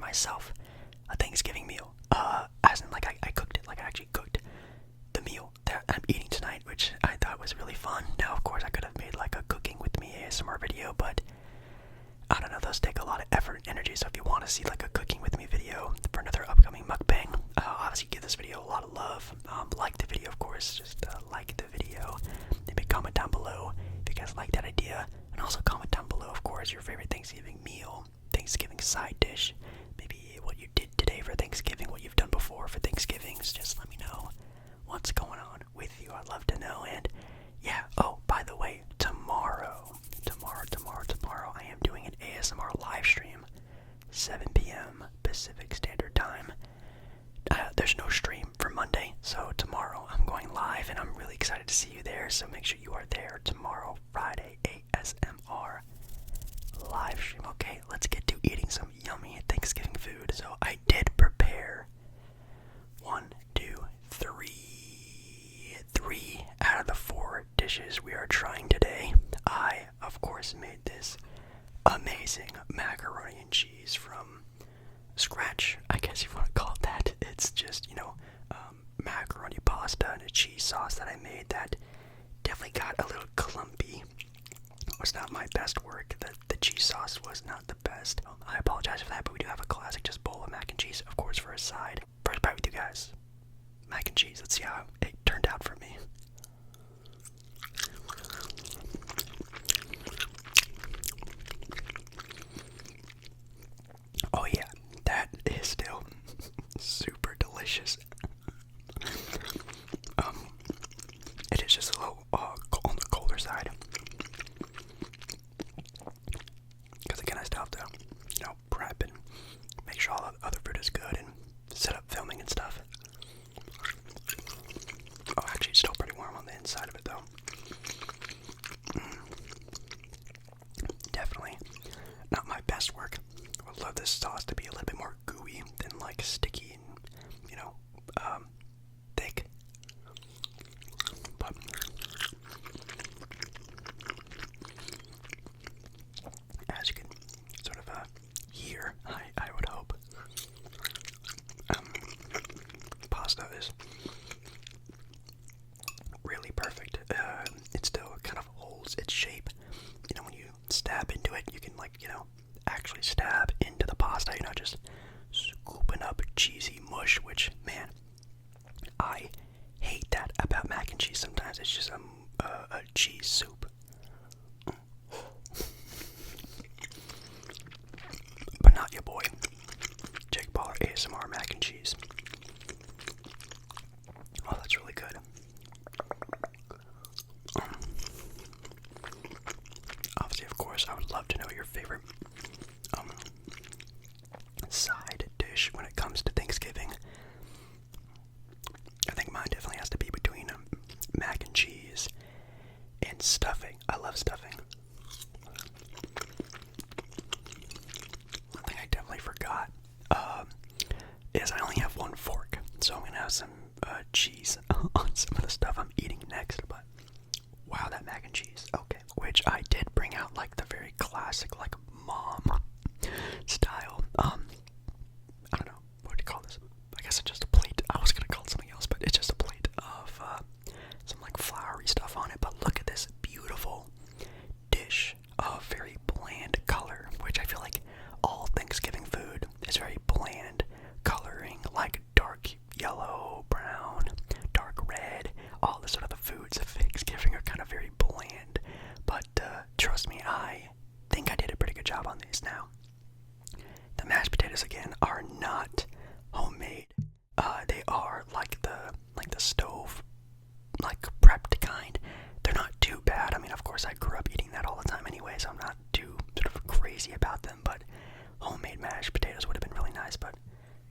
myself a Thanksgiving meal. As in, like, I cooked it. Like, I actually cooked the meal that I'm eating tonight, which I thought was really fun. Now, of course, I could have made, like, a cooking with me ASMR video, but I don't know, those take a lot of effort and energy, so if you want to see, like, a cooking with me video for another upcoming mukbang, obviously give this video a lot of love. Like the video, of course, just like the video. Maybe comment down below if you guys like that idea, and also comment down below, of course, your favorite Thanksgiving meal, Thanksgiving side dish, maybe what you did today for Thanksgiving, what you've done before for Thanksgivings. Just let me know what's going on with you. I'd love to know. And yeah, oh, by the way, tomorrow, I am doing an ASMR live stream, 7 p.m. Pacific Standard Time. There's no stream for Monday, so tomorrow I'm going live, and I'm really excited to see you there, so make sure you are there tomorrow, Friday, ASMR live stream. Okay, let's get to eating some yummy Thanksgiving food. So I did prepare 3 out of the 4 dishes we are trying today. I, of course, made this amazing macaroni and cheese from scratch, I guess you want to call it that. It's just, macaroni pasta and a cheese sauce that I made that definitely got a little clumpy. It was not my best work. The cheese sauce was not the best. I apologize for that, but we do have a classic just bowl of mac and cheese, of course, for a side. First bite with you guys. Mac and cheese. Let's see how it turned out for me. Oh yeah, that is still super delicious. It is just a little on the colder side. Because again, I still have to, prep and make sure all the other food is good and set up filming and stuff. Oh, actually, it's still pretty warm on the inside of it, though. Definitely not my best work. I would love this sauce to be a little bit more gooey than, like, sticky and, thick. But as you can sort of hear, I would hope, pasta is really perfect. It still kind of holds its shape. When you stab into it, you can, actually stab into the pasta. You're not just scooping up cheesy mush, which, man, I hate that about mac and cheese sometimes. It's just a cheese soup. But not your boy, Jake Baller ASMR mac and cheese. Oh, that's really good. Obviously, of course, I would love to know your favorite side dish when it comes to Thanksgiving. I think mine definitely has to be between mac and cheese and stuffing. I love stuffing. One thing I definitely forgot is I only have 1 fork, so I'm gonna have some cheese on some of the stuff I'm eating next. But wow, that mac and cheese. Okay, which I did bring out, like, the very classic, like, mom style. I don't know, what do you call this? I guess it's just a plate. I was gonna call it something else, but it's just a plate of some, like, floury stuff on it. But look at this beautiful dish of very bland color, which I feel like all Thanksgiving food is very bland coloring, like dark yellow, brown, dark red. All the sort of the foods of Thanksgiving are kind of very bland. But trust me, I think I did a pretty good job on these. Now, the mashed potatoes again are not homemade. They are like the stove, like, prepped kind. They're not too bad. I mean, of course, I grew up eating that all the time anyway, so I'm not too sort of crazy about them. But homemade mashed potatoes would have been really nice. But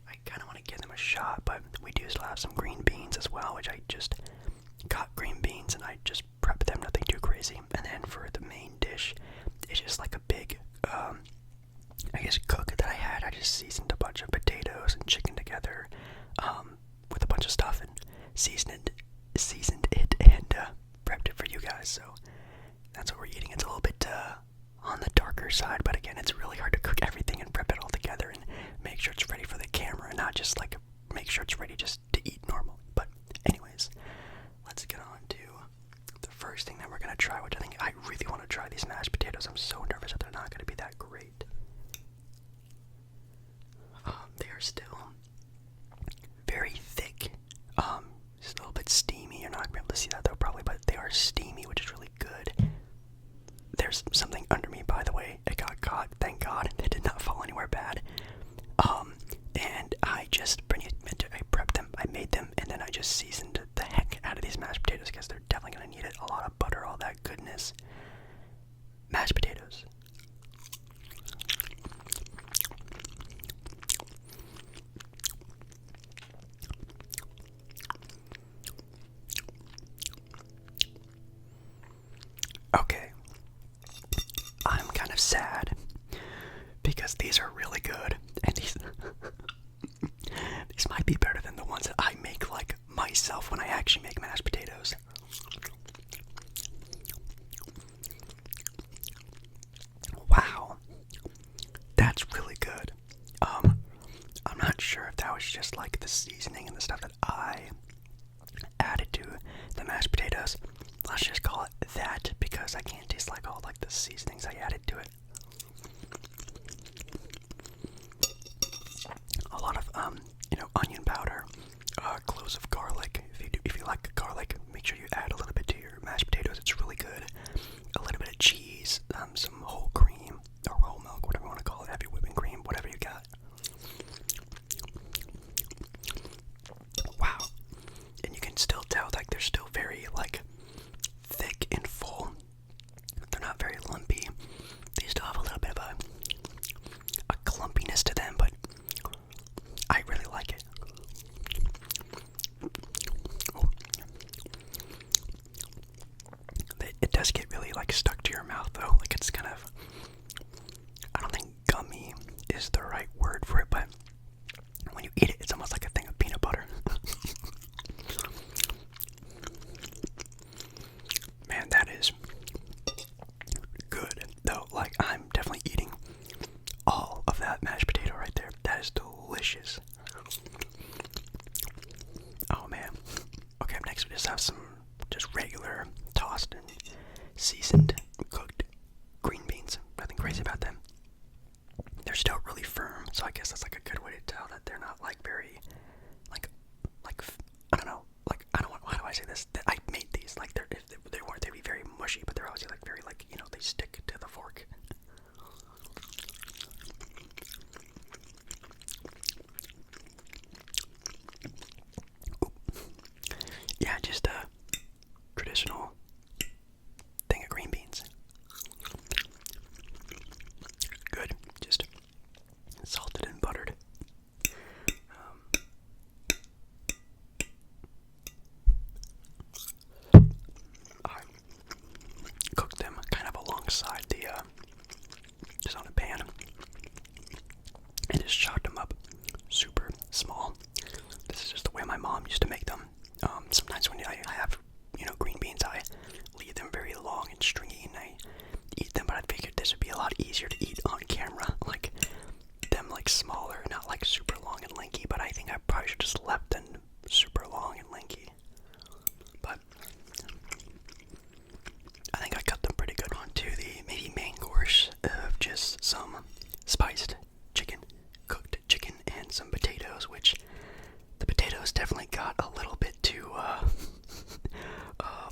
I kind of want to give them a shot. But we do still have some green beans as well, which I just got green beans and I just prepped them. Nothing too crazy. And then for the main dish, it's just like a big I guess cook that I had. I just seasoned a bunch of potatoes and chicken together with a bunch of stuff and seasoned it and prepped it for you guys. So that's what we're eating. It's a little bit on the darker side, but again, it's really hard to cook everything and prep it all together and make sure it's ready for the camera, not just like make sure it's ready just to eat normally. But anyways, let's get on to the first thing that we're gonna try, which I really want to try these mashed potatoes. I'm so nervous that they're not gonna be that great. They are still very thick. Just a little bit steamy. You're not gonna be able to see that though, probably, but they are steamy, which is really good. There's something under me, by the way. It got caught. Thank God. It did not fall anywhere bad. And I just I prepped them, I made them, and then I just seasoned the heck out of these mashed potatoes because they're definitely gonna need it. A lot of butter, all that goodness. Mashed potatoes. Okay. I'm kind of sad because these are really good, and these these might be better than the ones that I make like myself when I actually make mashed potatoes. Wow, that's really good. I'm not sure if that was just like the seasoning and the stuff that I added to the mashed potatoes. Let's just call it that because I can't taste like all like the seasonings I added to it. A lot of onion powder, cloves of garlic. If you like garlic, make sure you add a little bit to your mashed potatoes. It's really good. A little bit of cheese, some whole cream or whole milk, whatever you want to call it, heavy whipping cream, whatever you got. Wow, and you can still tell like they're still very like thick and full. They're not very lumpy. They still have a little bit of a clumpiness to them, but I really like it. Oh. It does get really like stuck to your mouth though. Like it's kind of, I don't think gummy is the right word for it, but when you eat it, it's almost like a thing of peanut butter. Man, that is good though. Like I'm definitely eating all of that mashed potato right there. That is delicious. Oh man. Okay, up next we just have some just regular tossed and seasoned cooked green beans. Nothing crazy about them. They're still really firm, so I guess that's like a good way to tell that they're not like very like I don't know, like I don't want, how do I say this? I made these like if they weren't, they'd be very mushy, but they're obviously like very like they stick to the fork. Yeah, just a traditional thing of green beans. Good, just salted and buttered. I cooked them kind of alongside the, just on a pan, and just chopped them up super small. This is just the way my mom used to make them. Sometimes when I have, green beans, I leave them very long and stringy, and I eat them, but I figured this would be a lot easier to eat on camera, like them like smaller, not like super long and lanky, but I think I probably should just left them super long and lanky. But I think I cut them pretty good onto the maybe main course of just some spiced chicken, cooked chicken, and some potatoes, which the potatoes definitely got a little bit too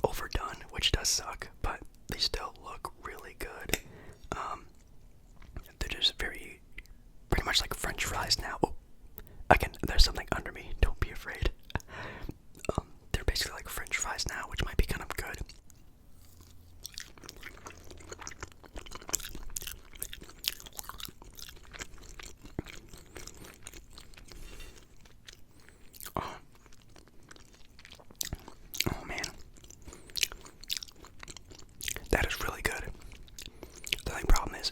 overdone, which does suck, but they still look really good. They're just pretty much like French fries now. Oh, again, there's something under me. Don't be afraid. They're basically like French fries now, which might be kind of good. Oh man, that is really good. The only problem is,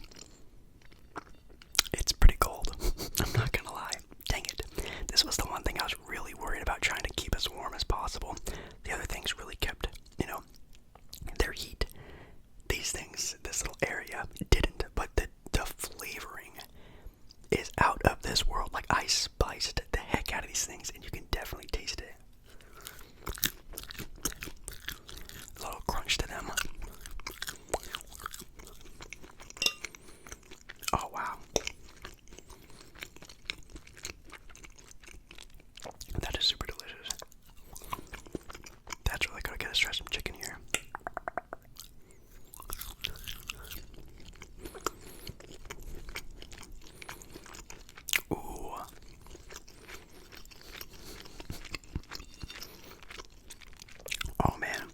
it's pretty cold. I'm not gonna lie. Dang it. This was the one thing I was really worried about, trying to keep as warm as possible. The other things really kept, Oh, wow. That is super delicious. That's really good. Okay, let's try some chicken here. Ooh. Oh man.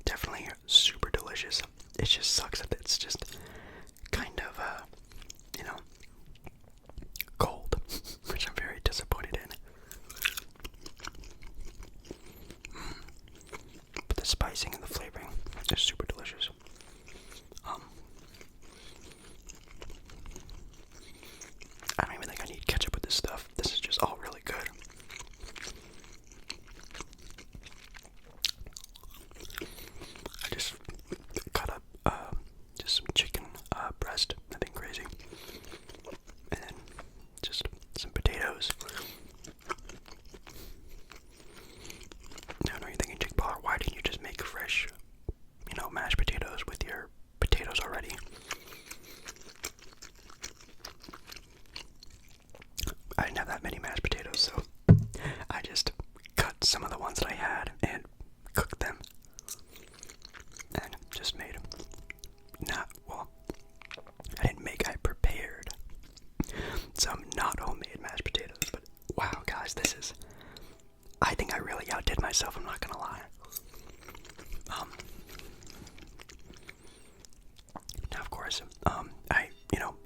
Definitely super delicious. It just sucks that it's just kind of, cold, which I'm very disappointed in. But the spicing and the flavoring is super delicious. I don't even think I need ketchup with this stuff. This is just all really good. I just cut up just some chicken breast, nothing crazy, and then just some potatoes. Now, I know you're thinking, Jake Baller, why didn't you just make fresh, mashed potatoes with your potatoes already? I didn't have that many mashed potatoes, so I just cut some of the ones that I had and cooked them, and just made I prepared some not homemade mashed potatoes. But wow, guys, I think I really outdid myself, I'm not gonna lie. Now, of course,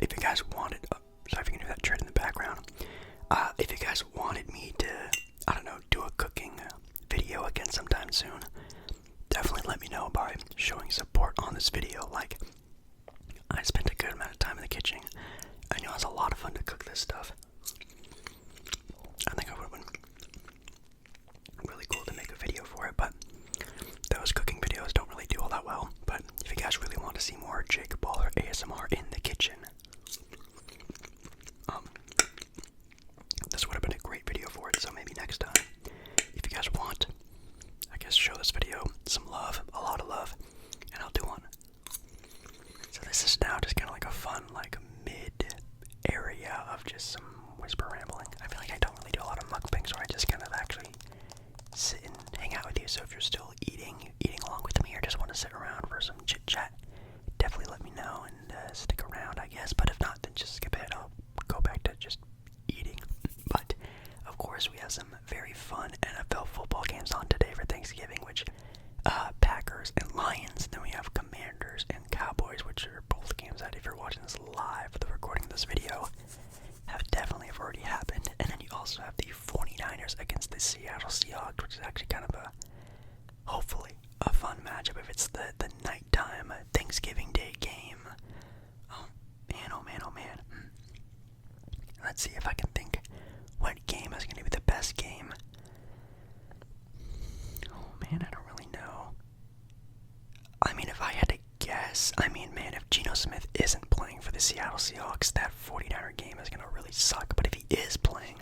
if you guys wanted, sorry if you can hear that tread in the background. If you guys wanted me to, I don't know, do a cooking video again sometime soon, definitely let me know by showing support on this video. Like, I spent a good amount of time in the kitchen. I know it was a lot of fun to cook this stuff. I think it would have been really cool to make a video for it, but those cooking videos don't really do all that well. But if you guys really want to see more Jake Baller ASMR in the kitchen, this would have been a great video for it. So maybe next time, if you guys want, I guess show this video some love, a lot of love, and I'll do one. So this is now just kind of like a fun, like mid area of just some whisper rambling. I feel like I don't really do a lot of mukbangs where I just kind of actually sit and hang out with you. So if you're still eating along with me, or just want to sit around for some chit chat, definitely let me know and stick around, I guess. But if not, then just skip ahead. I'll go back to just eating. But of course, we have some very fun NFL football games on today for Thanksgiving, which Packers and Lions. Then we have Commanders and Cowboys, which are both games that, if you're watching this live for the recording of this video, have already happened. And then you also have the 49ers against the Seattle Seahawks, which is actually kind of hopefully a fun matchup if it's the nighttime Thanksgiving Day game. Oh man, oh man, oh man. Let's see if I can think what game is going to be the best game. Oh man, I don't really know. I mean, if I had to guess, if Geno Smith isn't playing for the Seattle Seahawks, that 49er game is going to really suck. But if he is playing,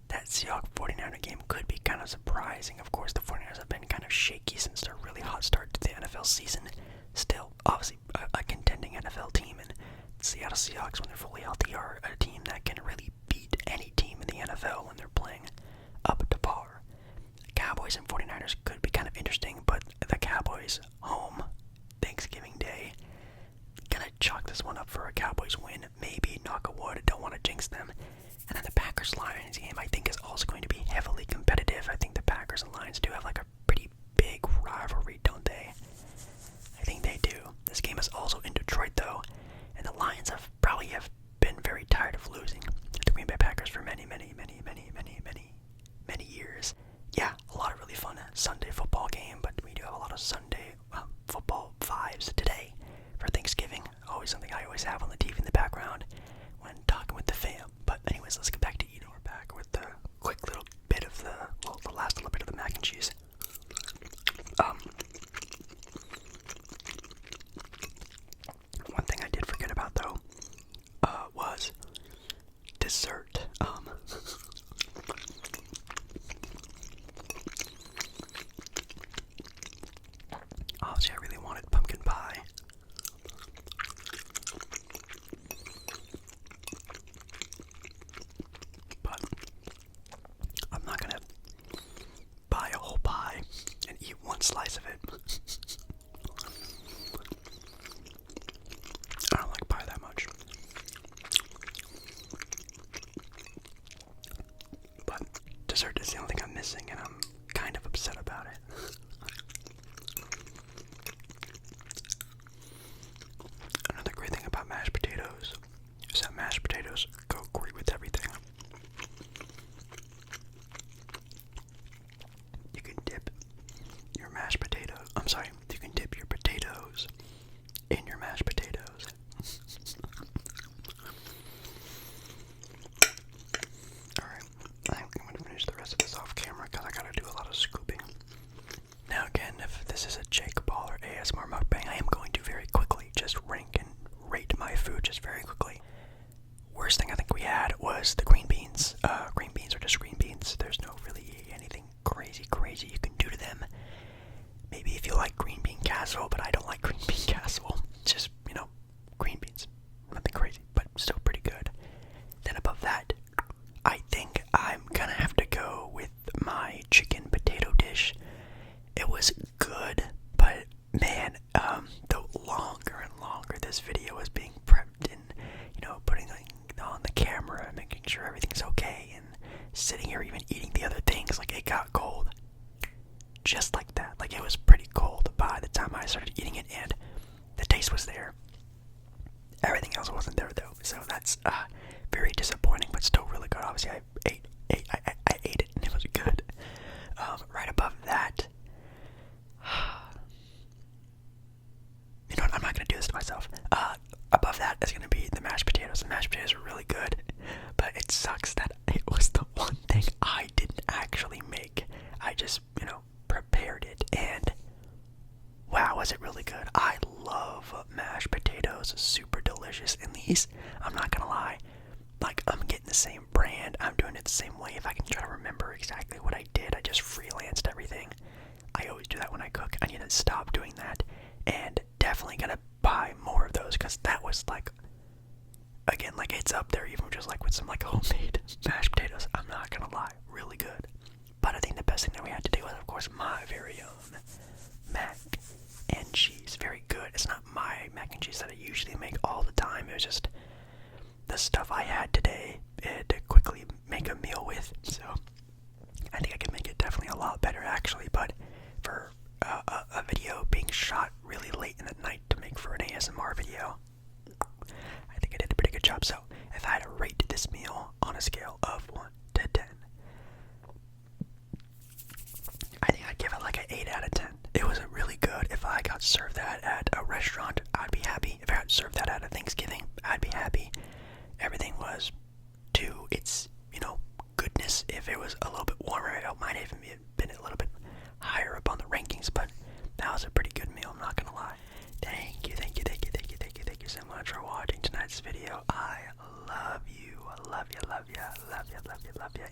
that Seahawks 49er game could be kind of surprising. Of course, the 49ers have been kind of shaky since their really hot start to the NFL season. Still, obviously, a contending NFL team, and the Seattle Seahawks, when they're fully healthy, are a team that can really beat any team in the NFL when they're playing up to par. Cowboys and 49ers could be kind of interesting, but the Cowboys home Thanksgiving Day, gonna chalk this one up for a Cowboys win. Maybe, knock a wood, don't want to jinx them. And then the Packers-Lions game, I think, is also going to be heavily competitive. I think the Packers and Lions do have like a pretty big rivalry, don't they? I think they do. This game is also in Detroit, though, and the Lions have been very tired of losing to the Green Bay Packers for many years. Yeah, a lot of really fun Sunday football game, but we do have a lot of Sunday football vibes today for Thanksgiving. Always something I always have on the TV in the background when talking with the fam. But anyways, let's get back to eating. We're back with the quick little bit of the last little bit of the mac and cheese. One thing I did forget about though was dessert. Obviously, I really wanted pumpkin pie. very quickly. Worst thing I think we had was the green beans. Green beans are just green beans. There's no really anything crazy you can do to them. Maybe if you like green bean casserole, but I don't like green bean casserole. It's just, green beans. Nothing crazy, but still pretty good. Then above that, I think I'm gonna have to go with my chicken potato dish. It was good, but man, the longer and longer this video was being prepped and, putting on the camera and making sure everything's okay and sitting here even eating the other things, like it got cold. Just like that. Like it was pretty cold by the time I started eating it, and the taste was there. Everything else wasn't there though, so that's very disappointing, but still really good. Obviously, I ate it, and it was good. Right above that, you know what? I'm not gonna do this to myself. Above that is gonna be the mashed potatoes. The mashed potatoes are really good, but it sucks that it was the one thing I didn't actually make. I just, prepared it, and wow, was it really good. I love mashed potatoes, super delicious. And these, I'm not gonna lie, like I'm getting the same brand, I'm doing it the same way. If I can try to remember exactly what I did, I just freelanced everything. I always do that when I cook. I need to stop doing that, and definitely gonna buy more of those, because that was like, again, like it's up there even just like with some like homemade mashed potatoes. I'm not gonna lie, really good. But I think the best thing that we had today was, of course, my very own mac and cheese. Very good. It's not my mac and cheese that I usually make all the time. It was just the stuff I had today to quickly make a meal with. So I think I can make it definitely a lot better, actually. But for a video being shot really late in the night to make for an ASMR video, I think I did a pretty good job. So if I had to rate this meal on a scale of 1 to 10, I think I'd give it like an 8 out of 10. It was really good. If I got served that at a restaurant, I'd be happy. If I got served that at a Thanksgiving, I'd be happy. Everything was to its, goodness. If it was a little bit warmer, it might have even been a little bit higher up on the rankings, but that was a pretty good meal, I'm not gonna lie. Thank you so much for watching tonight's video. I love you,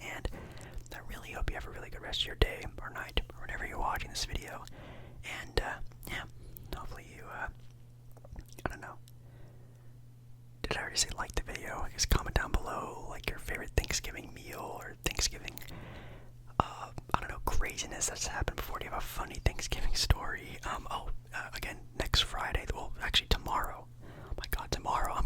and I really hope you have a really good rest of your day or night or whenever you're watching this video. And hopefully you, I don't know. Did I already say like the video? I guess comment down below like your favorite Thanksgiving meal or Thanksgiving, I don't know, craziness that's happened before. Do you have a funny Thanksgiving story? Again, next Friday, well, actually tomorrow. Oh my God, tomorrow I'm